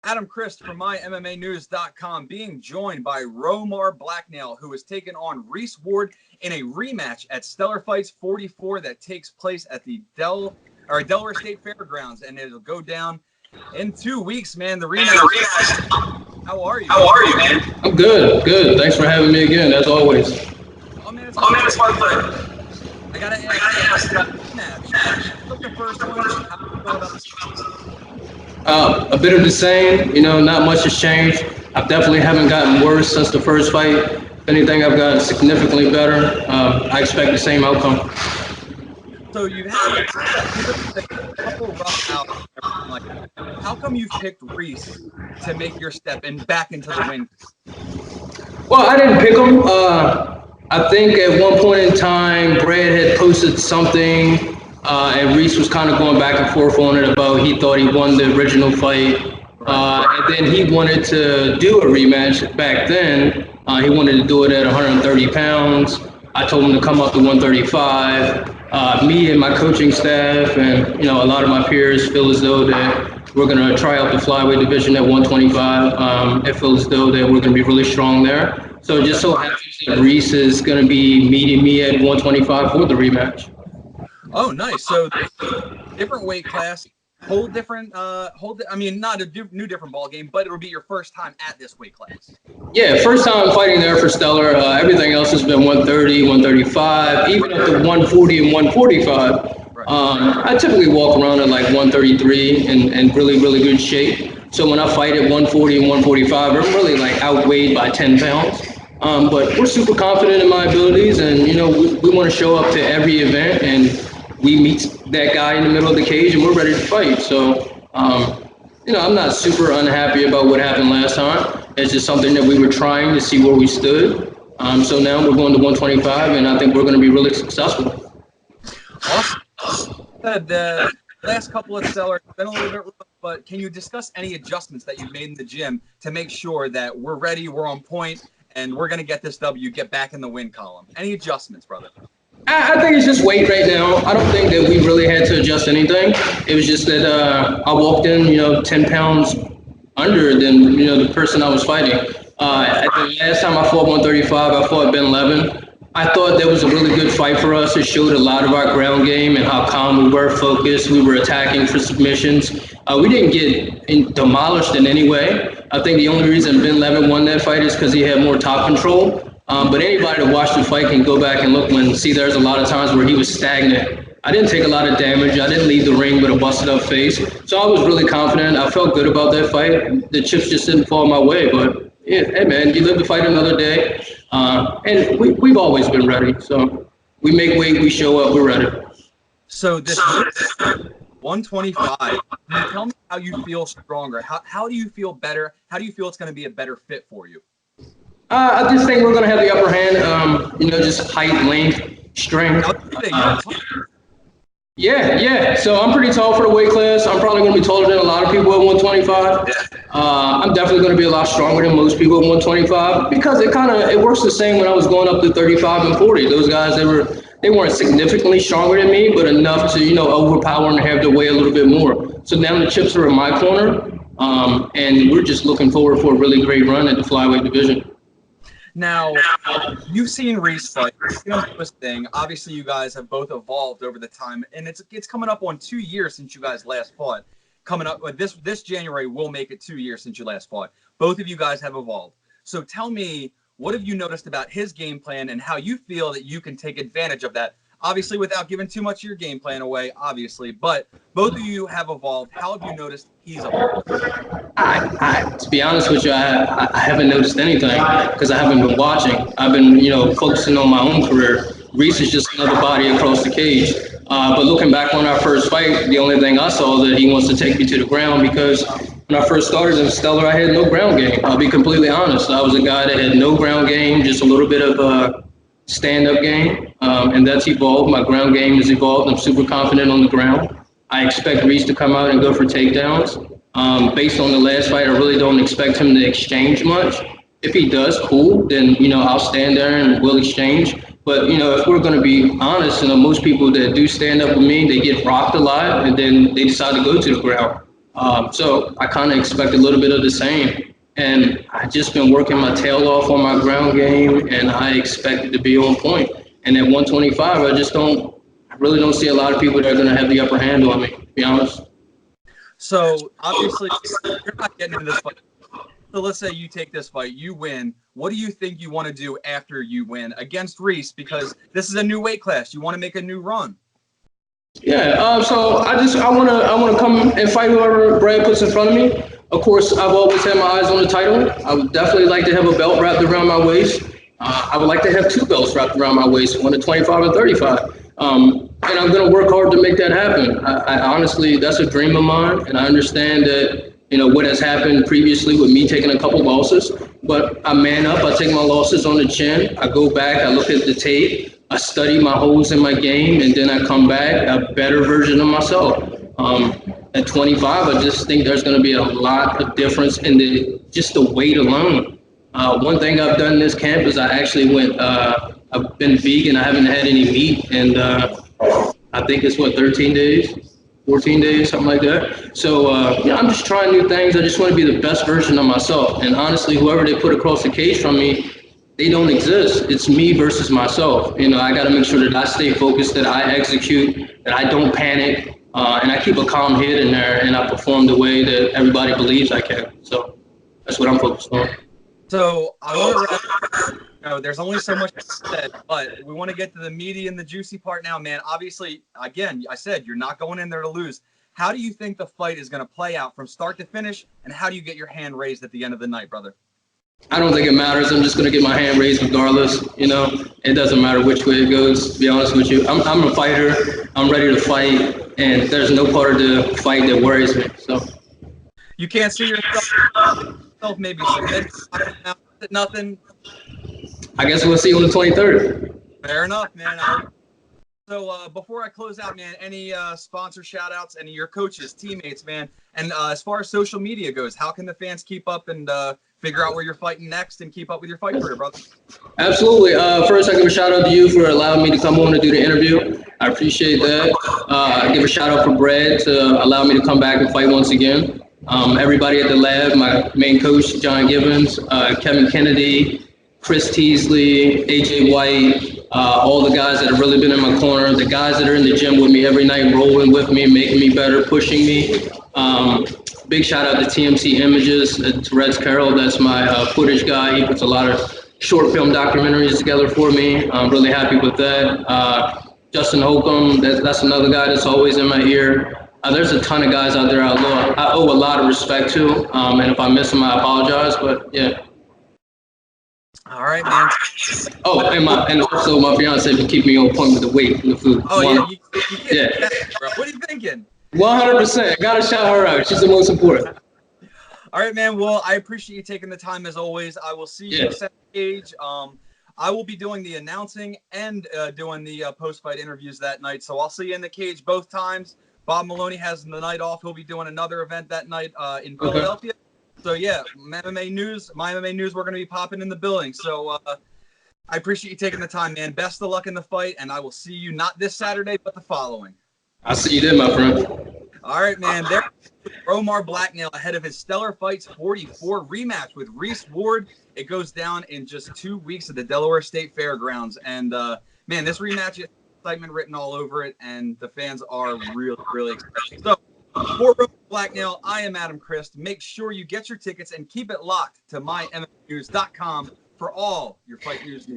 Adam Christ from MyMMAnews.com being joined by Roe-Mar Blacknail, who is taking on Reece Ward in a rematch at Stellar Fights 44 that takes place at the Delaware State Fairgrounds, and it'll go down in 2 weeks, man. The rematch. How are you? Man? I'm good. Thanks for having me again, as always. Oh man, it's my pleasure. I gotta ask rematch. Look, the first one. How do you feel about this? A bit of the same, not much has changed. I definitely haven't gotten worse since the first fight. If anything, I've gotten significantly better. I expect the same outcome. So you've had a couple rough outs. How come you picked Reece to make your step and back into the win? Well, I didn't pick him. I think at one point in time, Brad had posted something, and Reece was kind of going back and forth on it about he thought he won the original fight. And then he wanted to do a rematch back then. He wanted to do it at 130 pounds. I told him to come up to 135. Me and my coaching staff and, a lot of my peers feel as though that we're going to try out the flyweight division at 125. It feels as though that we're going to be really strong there. So it just so happens that Reece is going to be meeting me at 125 for the rematch. Oh, nice. So different weight class, whole different, not a new different ball game, but it'll be your first time at this weight class. Yeah, first time fighting there for Stellar. Everything else has been 130, 135, even up to 140 and 145. Right. I typically walk around at like 133 and really, really good shape. So when I fight at 140 and 145, I'm really like outweighed by 10 pounds. But we're super confident in my abilities, and we want to show up to every event, and we meet that guy in the middle of the cage, and we're ready to fight. So, I'm not super unhappy about what happened last time. It's just something that we were trying to see where we stood. So now we're going to 125, and I think we're going to be really successful. Awesome. The last couple of Stellar have been a little bit rough, but can you discuss any adjustments that you've made in the gym to make sure that we're ready, we're on point, and we're going to get this W, get back in the win column? Any adjustments, brother? I think it's just weight right now. I don't think that we really had to adjust anything. It was just that I walked in, 10 pounds under than, the person I was fighting. At the last time I fought 135, I fought Ben Levin. I thought that was a really good fight for us. It showed a lot of our ground game and how calm we were, focused. We were attacking for submissions. We didn't get demolished in any way. I think the only reason Ben Levin won that fight is because he had more top control. But anybody that watched the fight can go back and look and see there's a lot of times where he was stagnant. I didn't take a lot of damage. I didn't leave the ring with a busted up face. So I was really confident. I felt good about that fight. The chips just didn't fall my way. But yeah, hey man, you live to fight another day. And we've always been ready. So we make weight, we show up, we're ready. So this 125, can you tell me how you feel stronger? How do you feel better? How do you feel it's going to be a better fit for you? I just think we're going to have the upper hand, just height, length, strength. Yeah. So I'm pretty tall for the weight class. I'm probably going to be taller than a lot of people at 125. I'm definitely going to be a lot stronger than most people at 125 because it works the same when I was going up to 35 and 40. Those guys, they weren't significantly stronger than me, but enough to, overpower and have to weigh a little bit more. So now the chips are in my corner, and we're just looking forward for a really great run at the flyweight division. Now, you've seen Reece fight. This thing. Obviously, you guys have both evolved over the time, and it's coming up on 2 years since you guys last fought. Coming up with this January will make it 2 years since you last fought. Both of you guys have evolved. So tell me, what have you noticed about his game plan and how you feel that you can take advantage of that? Obviously, without giving too much of your game plan away, obviously, but both of you have evolved. How have you noticed he's evolved? To be honest with you, I haven't noticed anything because I haven't been watching. I've been, focusing on my own career. Reece is just another body across the cage. But looking back on our first fight, the only thing I saw that he wants to take me to the ground because when I first started in Stellar, I had no ground game. I'll be completely honest. I was a guy that had no ground game, just a little bit of stand-up game, and that's evolved. My ground game has evolved. I'm super confident on the ground. I expect Reece to come out and go for takedowns. Based on the last fight, I really don't expect him to exchange much. If he does, cool, then, I'll stand there and we'll exchange. But, if we're going to be honest, most people that do stand up with me, they get rocked a lot and then they decide to go to the ground. So I kind of expect a little bit of the same. And I just been working my tail off on my ground game, and I expect it to be on point. And at 125, I really don't see a lot of people that are going to have the upper hand on me, to be honest. So obviously, you're not getting into this fight. So let's say you take this fight, you win. What do you think you want to do after you win against Reece? Because this is a new weight class. You want to make a new run. Yeah, so I wanna come and fight whoever Brad puts in front of me. Of course, I've always had my eyes on the title. I would definitely like to have a belt wrapped around my waist. I would like to have two belts wrapped around my waist, one at 25 and 35. And I'm gonna work hard to make that happen. I honestly, that's a dream of mine, and I understand that what has happened previously with me taking a couple losses. But I man up. I take my losses on the chin. I go back. I look at the tape. I study my holes in my game, and then I come back a better version of myself. At 25, I just think there's going to be a lot of difference in just the weight alone. One thing I've done in this camp is I actually went. I've been vegan. I haven't had any meat, and I think it's 13 days, 14 days, something like that. So I'm just trying new things. I just want to be the best version of myself. And honestly, whoever they put across the cage from me, they don't exist. It's me versus myself. I got to make sure that I stay focused, that I execute, that I don't panic, and I keep a calm head in there, and I perform the way that everybody believes I can. So that's what I'm focused on. So I want to wrap. There's only so much said, but we want to get to the meaty and the juicy part now, man. Obviously, again, I said you're not going in there to lose. How do you think the fight is going to play out from start to finish, and how do you get your hand raised at the end of the night, brother? I don't think it matters. I'm just going to get my hand raised regardless. It doesn't matter which way it goes, to be honest with you. I'm a fighter. I'm ready to fight, and there's no part of the fight that worries me. So you can't see yourself maybe submit nothing. I guess we'll see on the 23rd. Fair enough, man. So before I close out, man, any sponsor shout outs, any of your coaches, teammates, man? And as far as social media goes, how can the fans keep up and figure out where you're fighting next and keep up with your fight career, brother? Absolutely. First, I give a shout out to you for allowing me to come on and do the interview. I appreciate that. I give a shout out for Brad to allow me to come back and fight once again. Everybody at the lab, my main coach, John Gibbons, Kevin Kennedy, Chris Teasley, AJ White, all the guys that have really been in my corner, the guys that are in the gym with me every night, rolling with me, making me better, pushing me. Big shout out to TMC Images, to Reds Carroll. That's my footage guy. He puts a lot of short film documentaries together for me. I'm really happy with that. Justin Holcomb, that's another guy that's always in my ear. There's a ton of guys out there I owe a lot of respect to. And if I miss them, I apologize. But yeah. All right, man. Oh, and also my fiance would keep me on point with the weight and the food. Oh, yeah. You can't that, bro. What are you thinking? 100%. Gotta shout her out. She's the most important. All right, man. Well, I appreciate you taking the time as always. I will see you at the cage. I will be doing the announcing and doing the post-fight interviews that night. So I'll see you in the cage both times. Bob Maloney has the night off. He'll be doing another event that night in Philadelphia. So yeah, my MMA news, we're going to be popping in the building. So I appreciate you taking the time, man. Best of luck in the fight, and I will see you not this Saturday, but the following. I'll see you then, my friend. All right, man. There, Roe-Mar Blacknail ahead of his Stellar Fights 44 rematch with Reece Ward. It goes down in just 2 weeks at the Delaware State Fairgrounds. And, man, this rematch has excitement written all over it, and the fans are really, really excited. So, for Roe-Mar Blacknail, I am Adam Christ. Make sure you get your tickets and keep it locked to mymmanews.com for all your fight news.